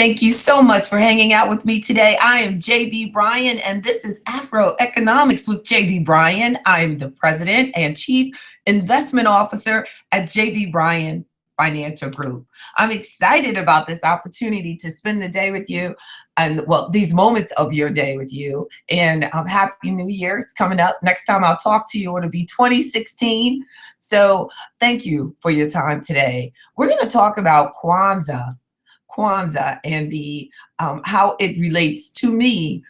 Thank you so much for hanging out with me today. I am JB Bryan, and this is AfroEconomics with JB Bryan. I am the president and chief investment officer at JB Bryan Financial Group. I'm excited about this opportunity to spend the day with you and, well, these moments of your day with you. And Happy New Year. It's coming up. Next time I'll talk to you, it'll be 2016. So thank you for your time today. We're going to talk about Kwanzaa and the how it relates to me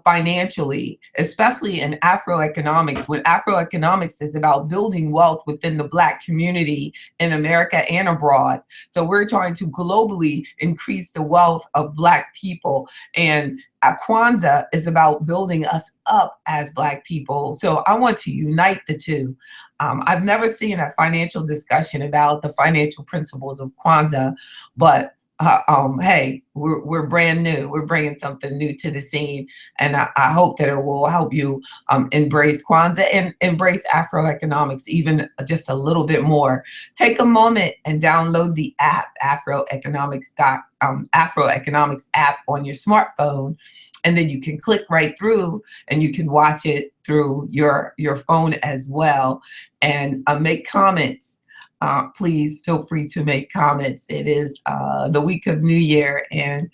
financially, especially in Afroeconomics, when Afroeconomics is about building wealth within the Black community in America and abroad. So we're trying to globally increase the wealth of Black people, and Kwanzaa is about building us up as Black people. So I want to unite the two. I've never seen a financial discussion about the financial principles of Kwanzaa, but hey, we're brand new. We're bringing something new to the scene, and I hope that it will help you embrace Kwanzaa and embrace Afroeconomics even just a little bit more. Take a moment and download the app, Afroeconomics app on your smartphone, and then you can click right through and you can watch it through your phone as well, and make comments. Please feel free to make comments. It is the week of New Year, and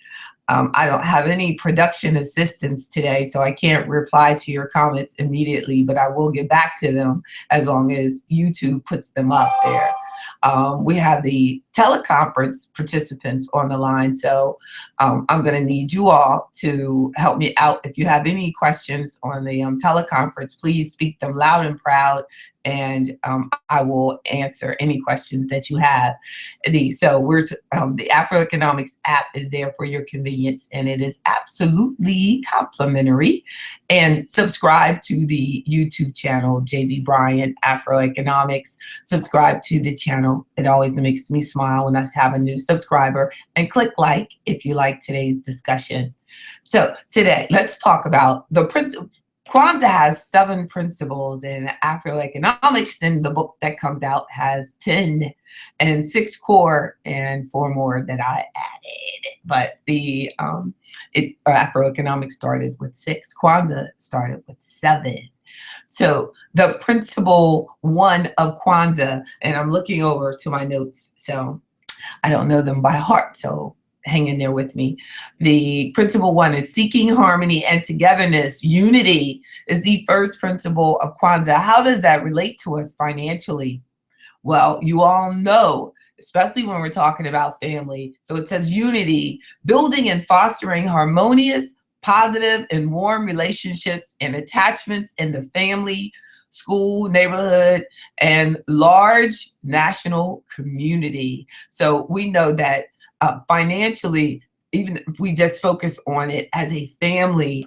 I don't have any production assistance today, so I can't reply to your comments immediately, but I will get back to them as long as YouTube puts them up there. We have the teleconference participants on the line, so I'm going to need you all to help me out. If you have any questions on the teleconference, please speak them loud and proud, and I will answer any questions that you have. The Afroeconomics app is there for your convenience, and it is absolutely complimentary. And subscribe to the YouTube channel, JB Bryan Afroeconomics. Subscribe to the channel. It always makes me smile when I have a new subscriber. And click like if you like today's discussion. So today, let's talk about the principle. Kwanzaa has 7 principles, and Afroeconomics, in the book that comes out, has 10, and 6 core and 4 more that I added. But the Afroeconomics started with 6. Kwanzaa started with 7. So the principle 1 of Kwanzaa, and I'm looking over to my notes, so I don't know them by heart, so hang in there with me. The principle 1 is seeking harmony and togetherness. Unity is the first principle of Kwanzaa. How does that relate to us financially? Well, you all know, especially when we're talking about family. So it says unity, building and fostering harmonious, positive, and warm relationships and attachments in the family, school, neighborhood, and large national community. So we know that financially, even if we just focus on it as a family,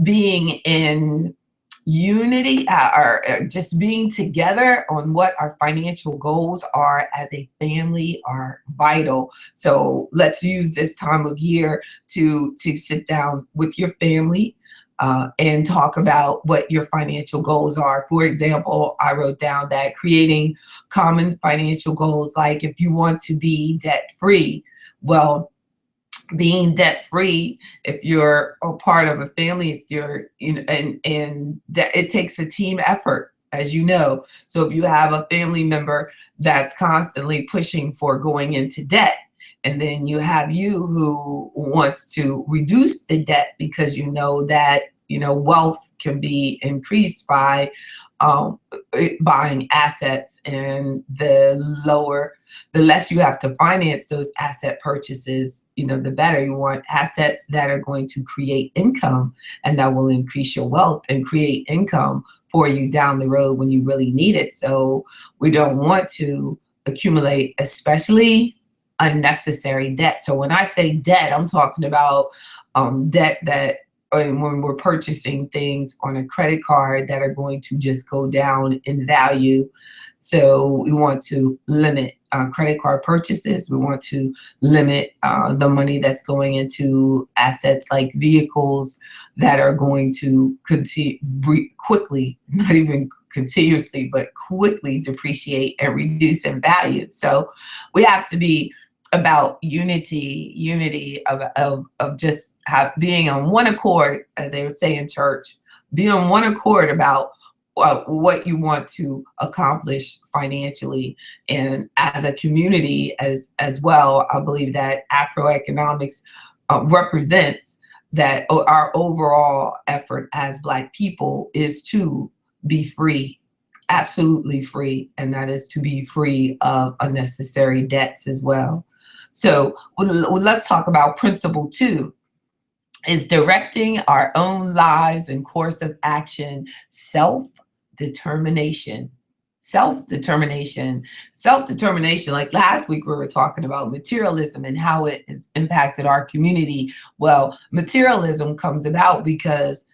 being in unity or just being together on what our financial goals are as a family are vital. So let's use this time of year to sit down with your family and talk about what your financial goals are. For example, I wrote down that creating common financial goals, like if you want to be debt-free, well, being debt-free, if you're a part of a family, if you're, and that it takes a team effort, as you know. So if you have a family member that's constantly pushing for going into debt, and then you have you who wants to reduce the debt because you know that, wealth can be increased by buying assets, and the less you have to finance those asset purchases, the better. You want assets that are going to create income, and that will increase your wealth and create income for you down the road when you really need it. So we don't want to accumulate, especially unnecessary debt. So when I say debt, I'm talking about debt that when we're purchasing things on a credit card that are going to just go down in value. So we want to limit credit card purchases. We want to limit the money that's going into assets like vehicles that are going to quickly, not even continuously, but quickly depreciate and reduce in value. So we have to be about unity of just being on one accord, as they would say in church, be on one accord about what you want to accomplish financially and as a community as well. I believe that AfroEconomics represents that our overall effort as Black people is to be free, absolutely free, and that is to be free of unnecessary debts as well. So let's talk about principle 2 is directing our own lives and course of action, self-determination. Self-determination. Self-determination, like last week we were talking about materialism and how it has impacted our community. Well, materialism comes about because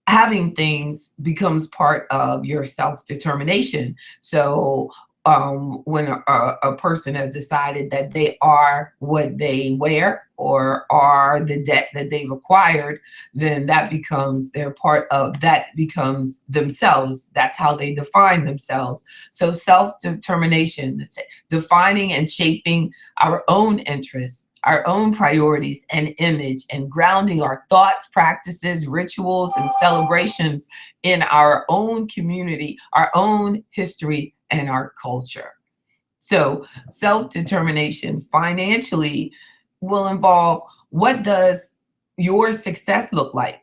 having things becomes part of your self-determination. So when a person has decided that they are what they wear or are the debt that they've acquired, then that becomes their part of, that becomes themselves. That's how they define themselves. So self-determination, defining and shaping our own interests, our own priorities and image, and grounding our thoughts, practices, rituals, and celebrations in our own community, our own history, and our culture. So self-determination financially will involve, what does your success look like?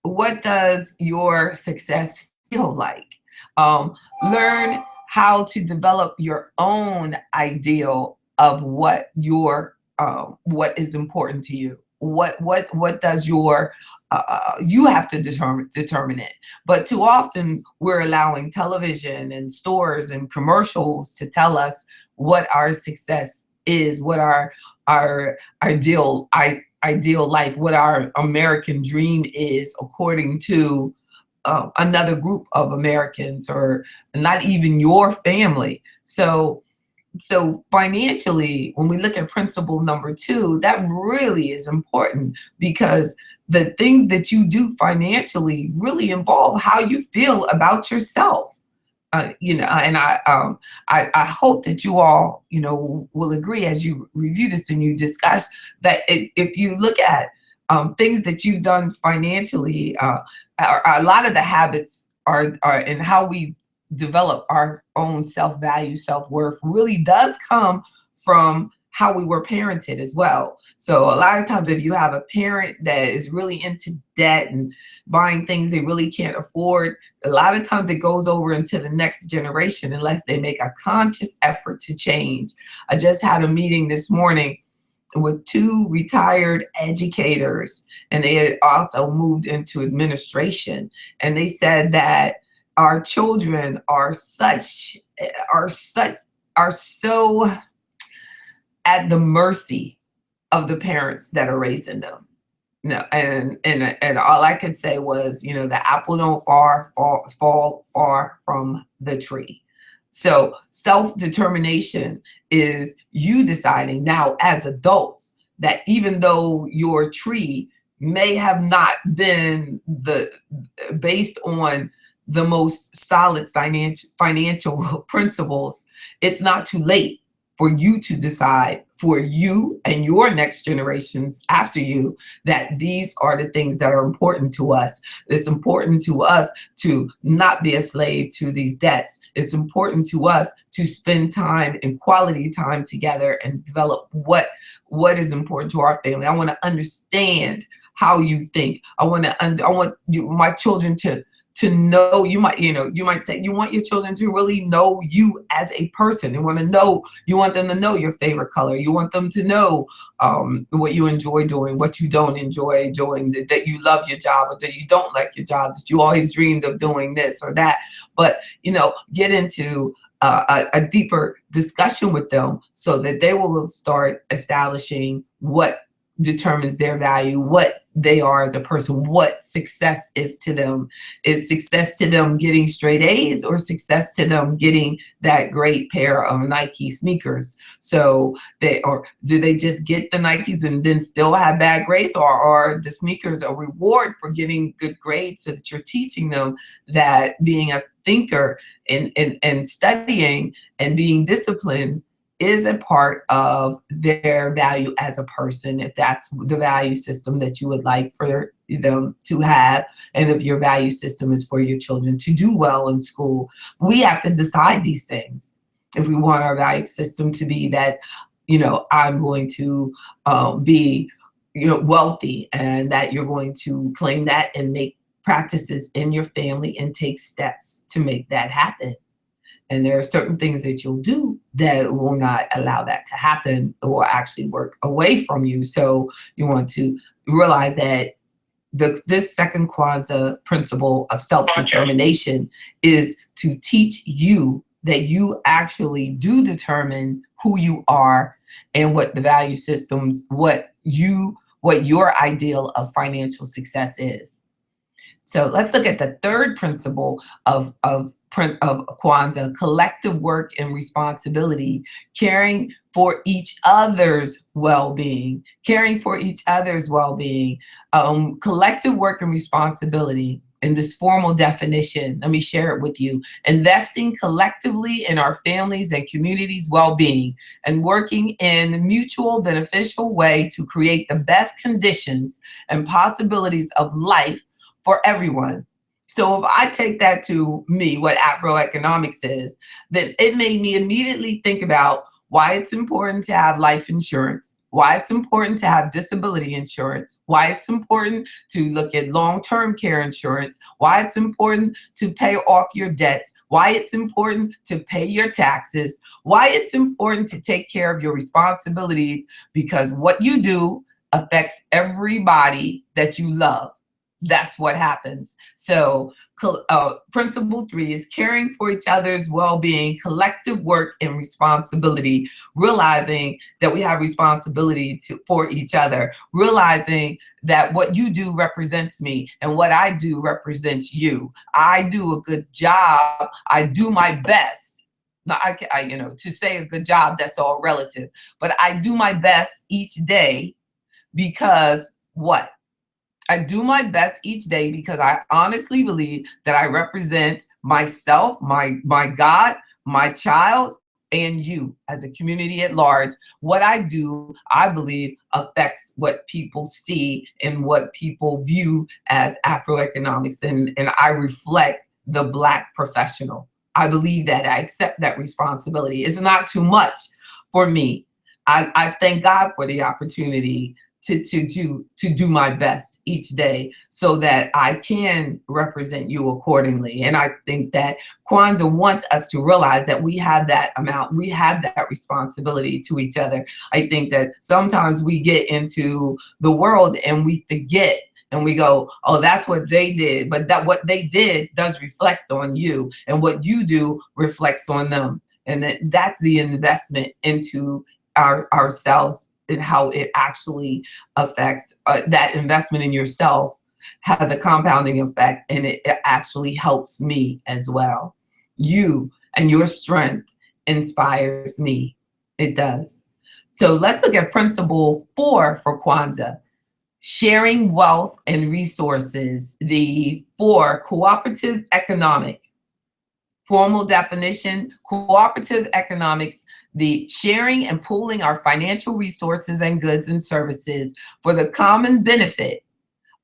What does your success feel like? Learn how to develop your own ideal of what is important to you. What does your you have to determine it. But too often we're allowing television and stores and commercials to tell us what our success is, what our ideal life, what our American dream is, according to another group of Americans, or not even your family. So financially, when we look at principle number 2, that really is important, because the things that you do financially really involve how you feel about yourself. And I hope that you all, will agree as you review this and you discuss that if you look at things that you've done financially, a lot of the habits are in how we develop our own self-value, self-worth, really does come from how we were parented as well. So a lot of times if you have a parent that is really into debt and buying things they really can't afford, a lot of times it goes over into the next generation unless they make a conscious effort to change. I just had a meeting this morning with 2 retired educators, and they had also moved into administration. And they said that our children are so at the mercy of the parents that are raising them. No, and all I could say was, the apple don't fall far from the tree. So self-determination is you deciding now as adults that even though your tree may have not been based on the most solid financial principles, it's not too late for you to decide, for you and your next generations after you, that these are the things that are important to us. It's important to us to not be a slave to these debts. It's important to us to spend time and quality time together and develop what is important to our family. I want to understand how you think. I want my children to know. You might say you want your children to really know you as a person. You want them to know your favorite color. You want them to know what you enjoy doing, what you don't enjoy doing, that you love your job or that you don't like your job, that you always dreamed of doing this or that. But, get into a deeper discussion with them so that they will start establishing what determines their value, what they are as a person, what success is to them. Is success to them getting straight A's, or success to them getting that great pair of Nike sneakers? So do they just get the Nikes and then still have bad grades, or are the sneakers a reward for getting good grades, so that you're teaching them that being a thinker and studying and being disciplined is a part of their value as a person, if that's the value system that you would like for them to have, and if your value system is for your children to do well in school. We have to decide these things. If we want our value system to be that, I'm going to be, wealthy, and that you're going to claim that and make practices in your family and take steps to make that happen. And there are certain things that you'll do that will not allow that to happen or actually work away from you. So you want to realize that this second Kwanzaa principle of self-determination is to teach you that you actually do determine who you are and what the value systems, what your ideal of financial success is. So let's look at the third principle of Kwanzaa: collective work and responsibility, caring for each other's well-being, collective work and responsibility. In this formal definition, let me share it with you: investing collectively in our families and communities' well-being, and working in a mutual beneficial way to create the best conditions and possibilities of life for everyone. So if I take that to me, what AfroEconomics is, then it made me immediately think about why it's important to have life insurance, why it's important to have disability insurance, why it's important to look at long-term care insurance, why it's important to pay off your debts, why it's important to pay your taxes, why it's important to take care of your responsibilities, because what you do affects everybody that you love. That's what happens. So principle 3 is caring for each other's well-being, collective work and responsibility, realizing that we have responsibility for each other, realizing that what you do represents me and what I do represents you. I do a good job. I do my best. Now, to say a good job, that's all relative, but I do my best each day because what? I do my best each day because I honestly believe that I represent myself, my God, my child, and you as a community at large. What I do, I believe, affects what people see and what people view as Afroeconomics, and I reflect the Black professional. I believe that. I accept that responsibility. It's not too much for me. I thank God for the opportunity to do my best each day so that I can represent you accordingly. And I think that Kwanzaa wants us to realize that we have that amount, we have that responsibility to each other. I think that sometimes we get into the world and we forget and we go, oh, that's what they did. But that what they did does reflect on you, and what you do reflects on them. And that's the investment into ourselves, and how it actually affects that investment in yourself has a compounding effect, and it actually helps me as well. You and your strength inspires me. It does. So let's look at principle 4 for Kwanzaa: sharing wealth and resources. The 4, cooperative economic. Formal definition: cooperative economics, the sharing and pooling our financial resources and goods and services for the common benefit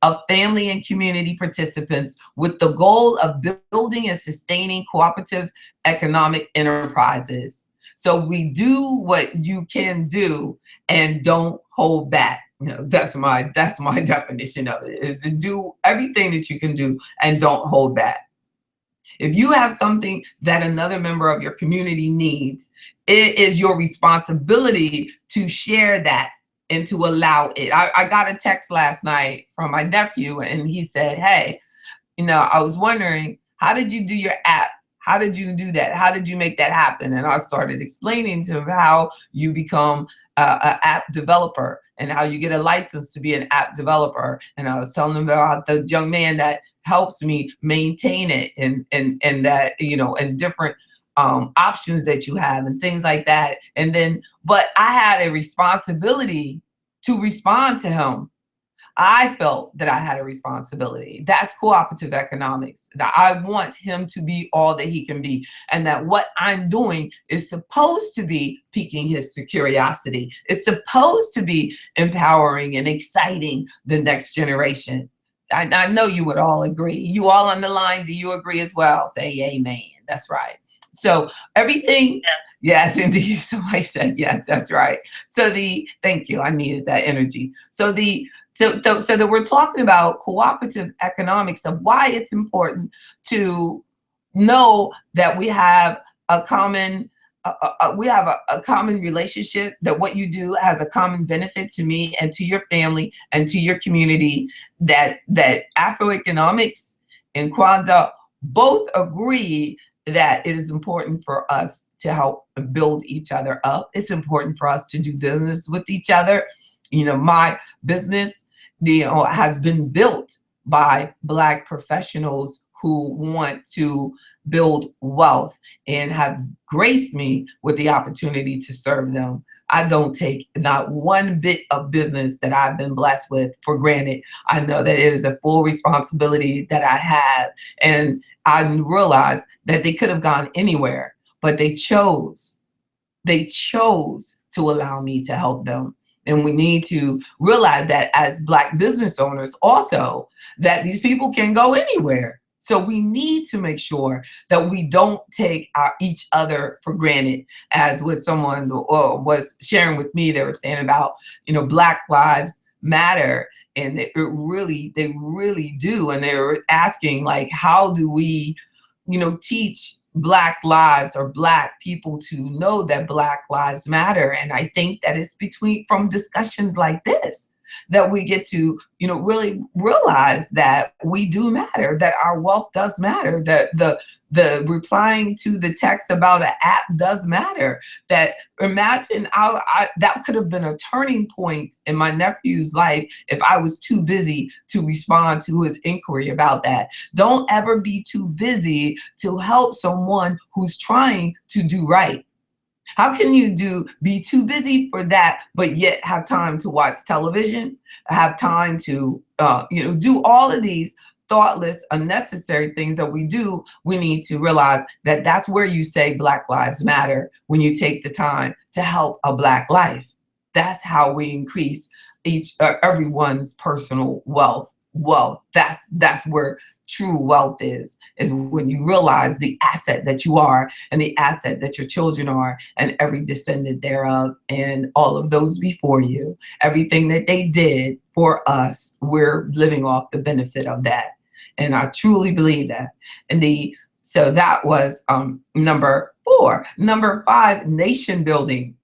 of family and community participants, with the goal of building and sustaining cooperative economic enterprises. So we do what you can do and don't hold back. That's my definition of it, is to do everything that you can do and don't hold back. If you have something that another member of your community needs, it is your responsibility to share that and to allow it. I got a text last night from my nephew, and he said, hey, I was wondering, how did you do your app? How did you do that? How did you make that happen? And I started explaining to him how you become an app developer and how you get a license to be an app developer. And I was telling him about the young man that helps me maintain it, and that, and different options that you have and things like that. And then, but I had a responsibility to respond to him. I felt that I had a responsibility. That's cooperative economics. That I want him to be all that he can be, and that what I'm doing is supposed to be piquing his curiosity. It's supposed to be empowering and exciting the next generation. I know you would all agree. You all on the line, do you agree as well? Say amen. That's right. So everything, yes, indeed. So I said, yes, that's right. So thank you. I needed that energy. So that we're talking about cooperative economics, of why it's important to know that we have a common a common relationship, that what you do has a common benefit to me and to your family and to your community, that AfroEconomics and Kwanzaa both agree that it is important for us to help build each other up. It's important for us to do business with each other. You know, my business has been built by Black professionals who want to build wealth and have graced me with the opportunity to serve them. I don't take not one bit of business that I've been blessed with for granted. I know that it is a full responsibility that I have. And I realize that they could have gone anywhere, but they chose to allow me to help them. And we need to realize that as Black business owners also, that these people can go anywhere. So we need to make sure that we don't take each other for granted, as what someone was sharing with me. They were saying about, Black Lives Matter, and they really do. And they were asking, like, how do we, teach Black lives or Black people to know that Black lives matter? And I think that it's from discussions like this that we get to, really realize that we do matter, that our wealth does matter, that the replying to the text about an app does matter. That imagine that could have been a turning point in my nephew's life if I was too busy to respond to his inquiry about that. Don't ever be too busy to help someone who's trying to do right. How can you be too busy for that, but yet have time to watch television, have time to, do all of these thoughtless, unnecessary things that we do? We need to realize that that's where you say Black Lives Matter, when you take the time to help a Black life. That's how we increase everyone's personal wealth. That's where true wealth is when you realize the asset that you are, and the asset that your children are, and every descendant thereof, and all of those before you. Everything that they did for us, we're living off the benefit of that. And I truly believe that. So that was number 4. Number 5, nation building.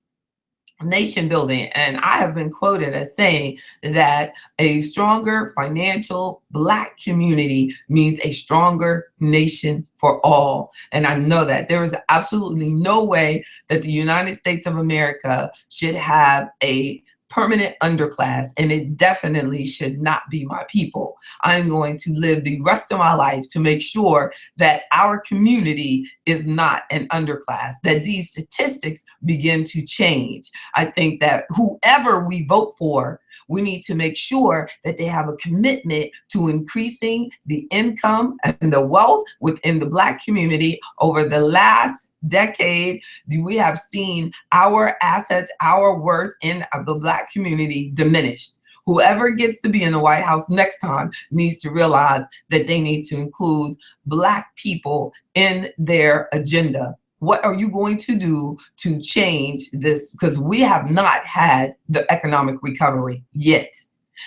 And I have been quoted as saying that a stronger financial Black community means a stronger nation for all. And I know that there is absolutely no way that the United States of America should have a permanent underclass, and it definitely should not be my people. I'm going to live the rest of my life to make sure that our community is not an underclass, that these statistics begin to change. I think that whoever we vote for, we need to make sure that they have a commitment to increasing the income and the wealth within the Black community. Over the last decade, we have seen our assets, our worth in the Black community diminished. Whoever gets to be in the White House next time needs to realize that they need to include Black people in their agenda. What are you going to do to change this? Because we have not had the economic recovery yet.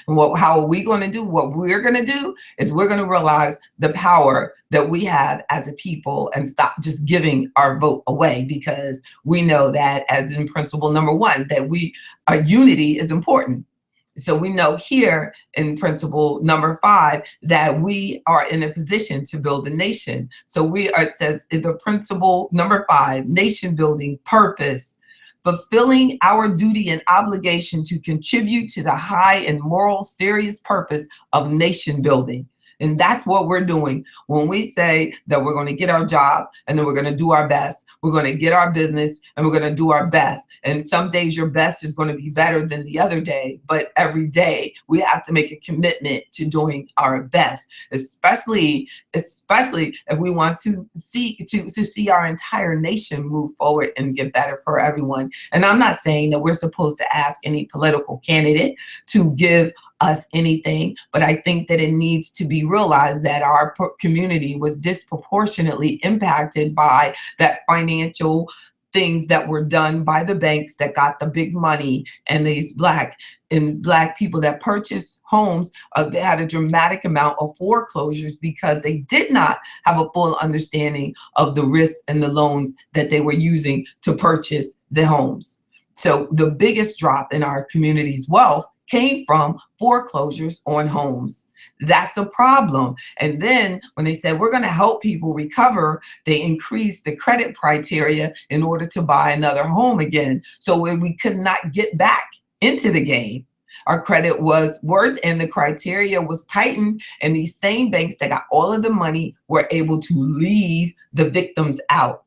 And how are we going to do? What we're going to do is we're going to realize the power that we have as a people and stop just giving our vote away, because we know that, as in principle number 1, that our unity is important. So we know here in principle number 5 that we are in a position to build a nation. So it says in the principle number 5, nation building purpose, fulfilling our duty and obligation to contribute to the high and moral serious purpose of nation building. And that's what we're doing. When we say that we're going to get our job and then we're going to do our best, we're going to get our business and we're going to do our best. And some days your best is going to be better than the other day, but every day we have to make a commitment to doing our best, especially if we want to see our entire nation move forward and get better for everyone. And I'm not saying that we're supposed to ask any political candidate to give us anything, but I think that it needs to be realized that our community was disproportionately impacted by that financial things that were done by the banks that got the big money, and these black people that purchased homes, they had a dramatic amount of foreclosures because they did not have a full understanding of the risks and the loans that they were using to purchase the homes. So the biggest drop in our community's wealth came from foreclosures on homes. That's a problem. And then when they said we're going to help people recover, they increased the credit criteria in order to buy another home again. So when we could not get back into the game, our credit was worse and the criteria was tightened, and these same banks that got all of the money were able to leave the victims out.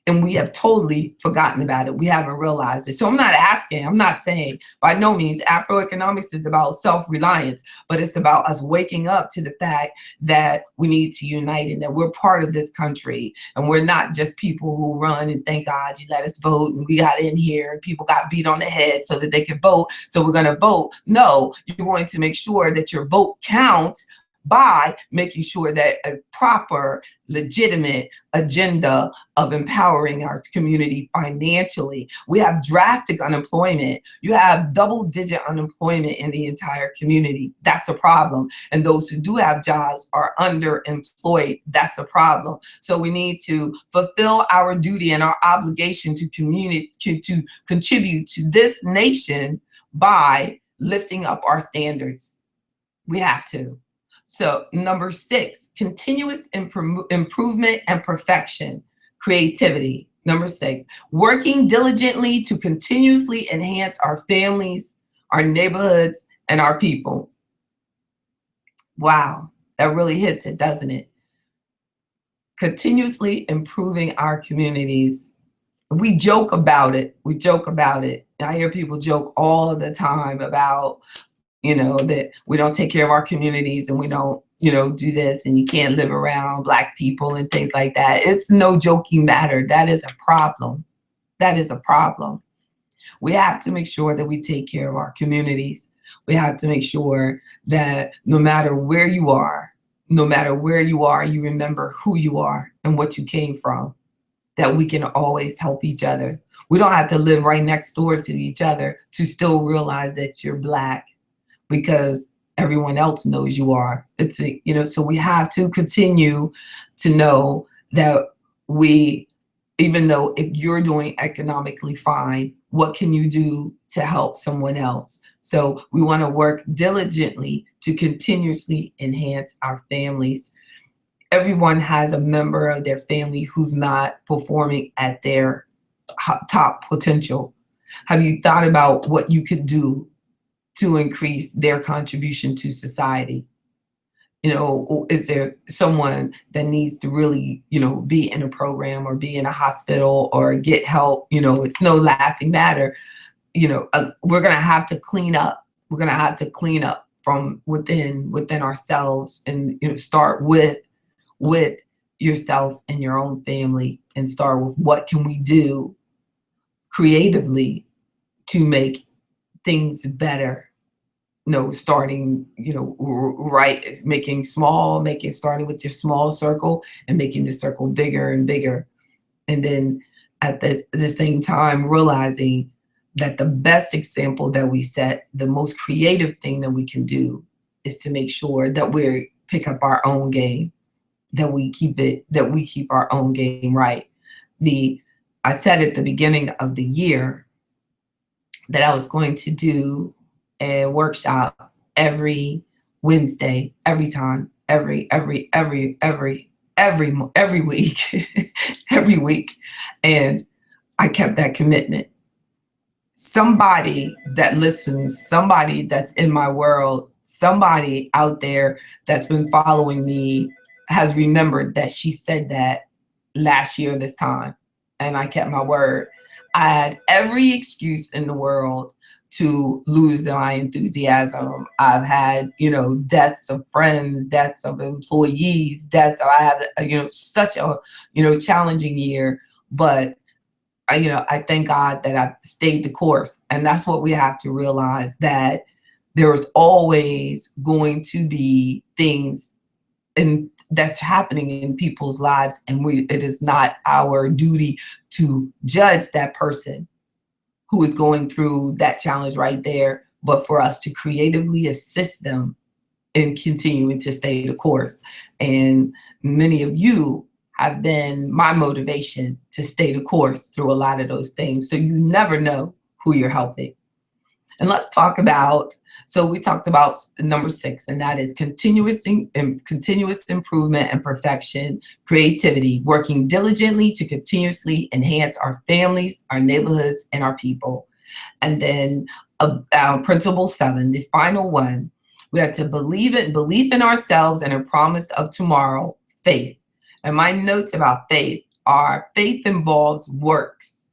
And we have totally forgotten about it. We haven't realized it. So I'm not saying, by no means, AfroEconomics is about self-reliance, but it's about us waking up to the fact that we need to unite and that we're part of this country. And we're not just people who run and thank God you let us vote and we got in here and people got beat on the head so that they could vote. So we're going to vote. No, you're going to make sure that your vote counts by making sure that a proper, legitimate agenda of empowering our community financially. We have drastic unemployment. You have double-digit unemployment in the entire community. That's a problem. And those who do have jobs are underemployed. That's a problem. So we need to fulfill our duty and our obligation to contribute to this nation by lifting up our standards. We have to. So number 6, continuous improvement and perfection, creativity. Number 6, working diligently to continuously enhance our families, our neighborhoods, and our people. Wow, that really hits it, doesn't it? Continuously improving our communities. We joke about it. I hear people joke all the time about, that we don't take care of our communities and we don't, do this, and you can't live around Black people and things like that. It's no joking matter. That is a problem. We have to make sure that we take care of our communities. We have to make sure that no matter where you are, you remember who you are and what you came from, that we can always help each other. We don't have to live right next door to each other to still realize that you're Black, because everyone else knows you are. So we have to continue to know that even though if you're doing economically fine, what can you do to help someone else? So we want to work diligently to continuously enhance our families. Everyone has a member of their family who's not performing at their top potential. Have you thought about what you could do to increase their contribution to society? Is there someone that needs to really, be in a program or be in a hospital or get help? It's no laughing matter. We're going to have to clean up. We're going to have to clean up from within ourselves, and, start with yourself and your own family, and start with what can we do creatively to make things better. Starting, right, starting with your small circle and making the circle bigger and bigger. And then at the same time, realizing that the best example that we set, the most creative thing that we can do, is to make sure that we pick up our own game, that we keep our own game right. I said at the beginning of the year that I was going to do a workshop every Wednesday, every week, every week. And I kept that commitment. Somebody that listens, somebody that's in my world, somebody out there that's been following me has remembered that she said that last year this time, and I kept my word. I had every excuse in the world to lose my enthusiasm. I've had, deaths of friends, deaths of employees, deaths. I had, such a, challenging year, but I thank God that I stayed the course. And that's what we have to realize, that there's always going to be things that's happening in people's lives, and it is not our duty to judge that person who is going through that challenge right there, but for us to creatively assist them in continuing to stay the course. And many of you have been my motivation to stay the course through a lot of those things. So you never know who you're helping. And let's talk about, so we talked about number 6, and that is continuous improvement and perfection, creativity, working diligently to continuously enhance our families, our neighborhoods, and our people. And then principle 7, the final one, we have to believe in ourselves and a promise of tomorrow, faith. And my notes about faith are: faith involves works,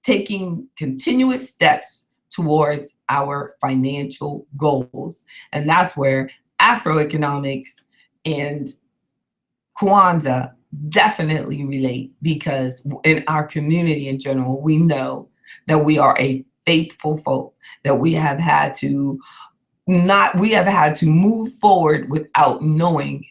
taking continuous steps towards our financial goals. And that's where AfroEconomics and Kwanzaa definitely relate, because in our community in general, we know that we are a faithful folk, that we have had to move forward without knowing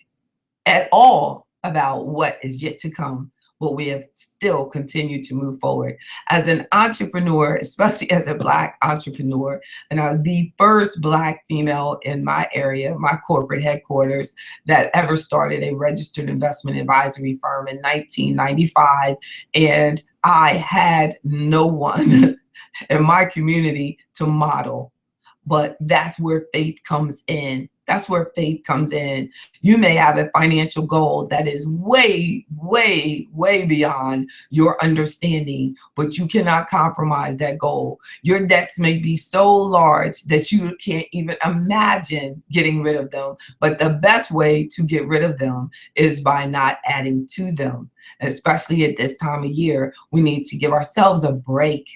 at all about what is yet to come, but we have still continued to move forward. As an entrepreneur, especially as a Black entrepreneur, and I'm the first Black female in my area, my corporate headquarters, that ever started a registered investment advisory firm in 1995, and I had no one in my community to model. But that's where faith comes in. That's where faith comes in. You may have a financial goal that is way, way, way beyond your understanding, but you cannot compromise that goal. Your debts may be so large that you can't even imagine getting rid of them. But the best way to get rid of them is by not adding to them. And especially at this time of year, we need to give ourselves a break.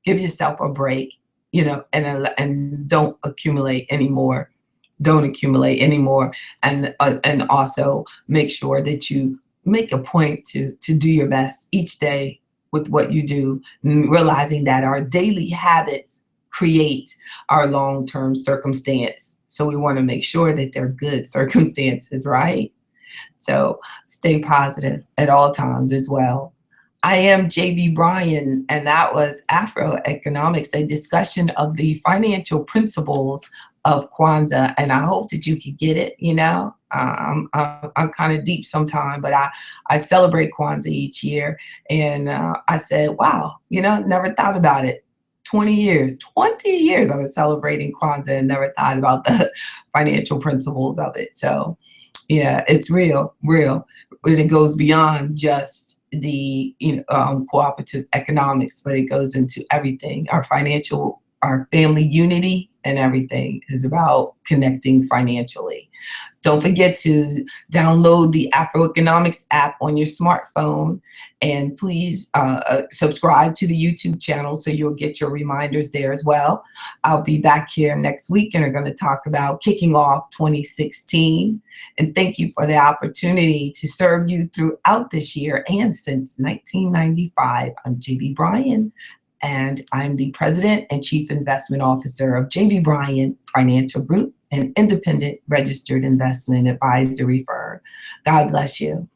Give yourself a break, and don't accumulate anymore. Don't accumulate anymore, and also make sure that you make a point to do your best each day with what you do, realizing that our daily habits create our long-term circumstance. So we want to make sure that they're good circumstances, right? So stay positive at all times as well. I am JB Bryan, and that was AfroEconomics, a discussion of the financial principles of Kwanzaa. And I hope that you could get it. I'm kind of deep sometimes, but I celebrate Kwanzaa each year. And I said, wow, never thought about it. 20 years I was celebrating Kwanzaa and never thought about the financial principles of it. So yeah, it's real. And it goes beyond just the cooperative economics, but it goes into everything. Our family unity and everything is about connecting financially. Don't forget to download the AfroEconomics app on your smartphone, and please subscribe to the YouTube channel so you'll get your reminders there as well. I'll be back here next week, and we're going to talk about kicking off 2016. And thank you for the opportunity to serve you throughout this year and since 1995. I'm JB Bryan, and I'm the President and Chief Investment Officer of JB Bryan Financial Group, an independent registered investment advisory firm. God bless you.